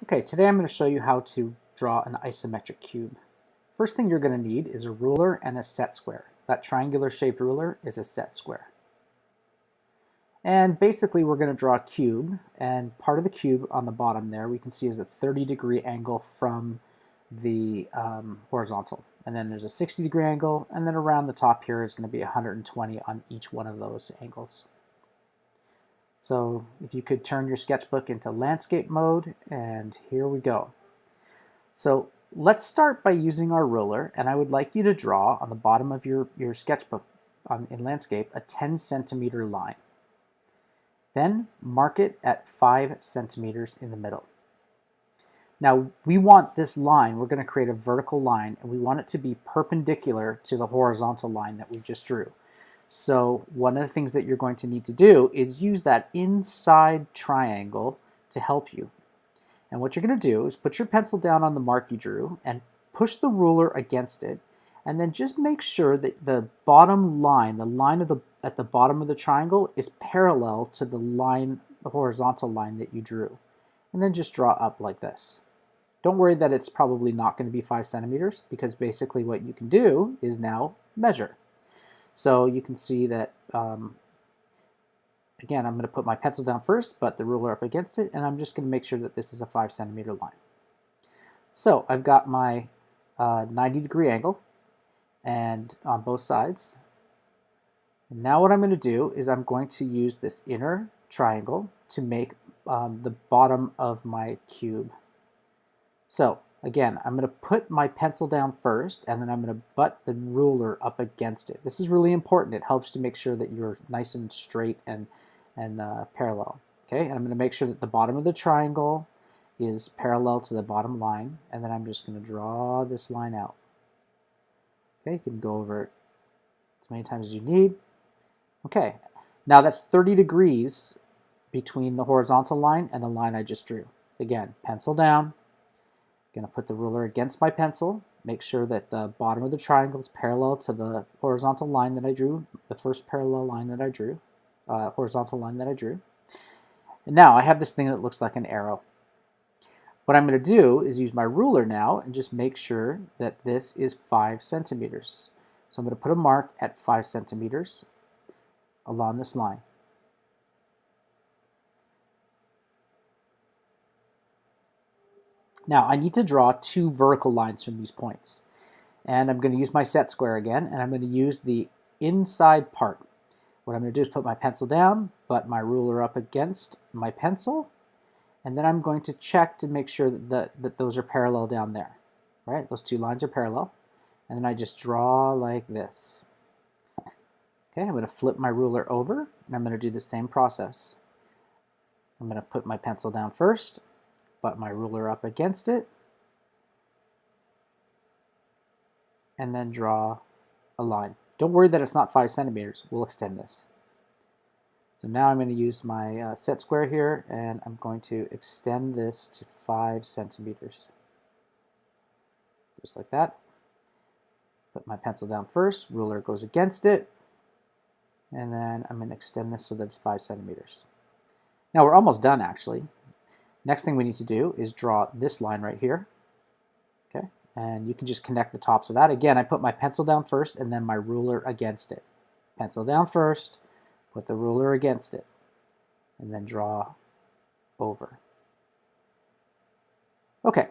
Okay, today I'm going to show you how to draw an isometric cube. First thing you're going to need is a ruler and a set square. That triangular shaped ruler is a set square. And basically we're going to draw a cube, and part of the cube on the bottom there we can see is a 30-degree angle from the horizontal. And then there's a 60-degree angle, and then around the top here is going to be 120 on each one of those angles. So if you could turn your sketchbook into landscape mode, and here we go. So let's start by using our ruler, and I would like you to draw on the bottom of your sketchbook in landscape a 10 centimeter line. Then mark it at 5 centimeters in the middle. Now we want this line, we're going to create a vertical line, and we want it to be perpendicular to the horizontal line that we just drew. So one of the things that you're going to need to do is use that inside triangle to help you. And what you're going to do is put your pencil down on the mark you drew and push the ruler against it, and then just make sure that the bottom line, the line at the bottom of the triangle, is parallel to the line, the horizontal line that you drew. And then just draw up like this. Don't worry that it's probably not going to be 5 centimeters, because basically what you can do is now measure. So you can see that, again, I'm going to put my pencil down first, but the ruler up against it, and I'm just going to make sure that this is a 5 centimeter line. So I've got my 90-degree angle and on both sides. And now what I'm going to do is I'm going to use this inner triangle to make the bottom of my cube. So again, I'm going to put my pencil down first, and then I'm going to butt the ruler up against it. This is really important. It helps to make sure that you're nice and straight and parallel. Okay, and I'm going to make sure that the bottom of the triangle is parallel to the bottom line, and then I'm just going to draw this line out. Okay, you can go over it as many times as you need. Okay, now that's 30 degrees between the horizontal line and the line I just drew. Again, pencil down. I'm going to put the ruler against my pencil, make sure that the bottom of the triangle is parallel to the horizontal line that I drew, the first parallel line that I drew, horizontal line that I drew. And now I have this thing that looks like an arrow. What I'm going to do is use my ruler now and just make sure that this is 5 centimeters. So I'm going to put a mark at 5 centimeters along this line. Now I need to draw 2 vertical lines from these points. And I'm going to use my set square again, and I'm going to use the inside part. What I'm going to do is put my pencil down, butt my ruler up against my pencil, and then I'm going to check to make sure that those are parallel down there. Right? Those 2 lines are parallel. And then I just draw like this. Okay, I'm going to flip my ruler over, and I'm going to do the same process. I'm going to put my pencil down first, butt my ruler up against it, and then draw a line. Don't worry that it's not 5 centimeters. We'll extend this. So now I'm going to use my set square here, and I'm going to extend this to 5 centimeters. Just like that. Put my pencil down first, ruler goes against it, and then I'm going to extend this so that it's 5 centimeters. Now we're almost done actually. Next thing we need to do is draw this line right here. Okay, and you can just connect the tops of that. Again, I put my pencil down first and then my ruler against it. Pencil down first, put the ruler against it, and then draw over. Okay,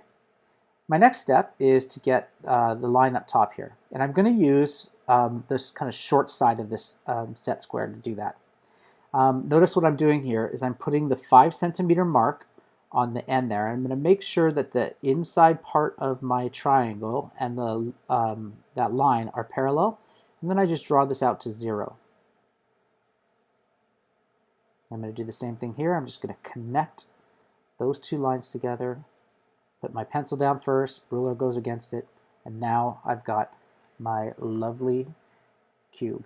my next step is to get the line up top here. And I'm going to use this kind of short side of this set square to do that. Notice what I'm doing here is I'm putting the 5 centimeter mark on the end there. I'm going to make sure that the inside part of my triangle and that line are parallel, and then I just draw this out to 0. I'm going to do the same thing here. I'm just going to connect those 2 lines together, put my pencil down first, ruler goes against it, and now I've got my lovely cube.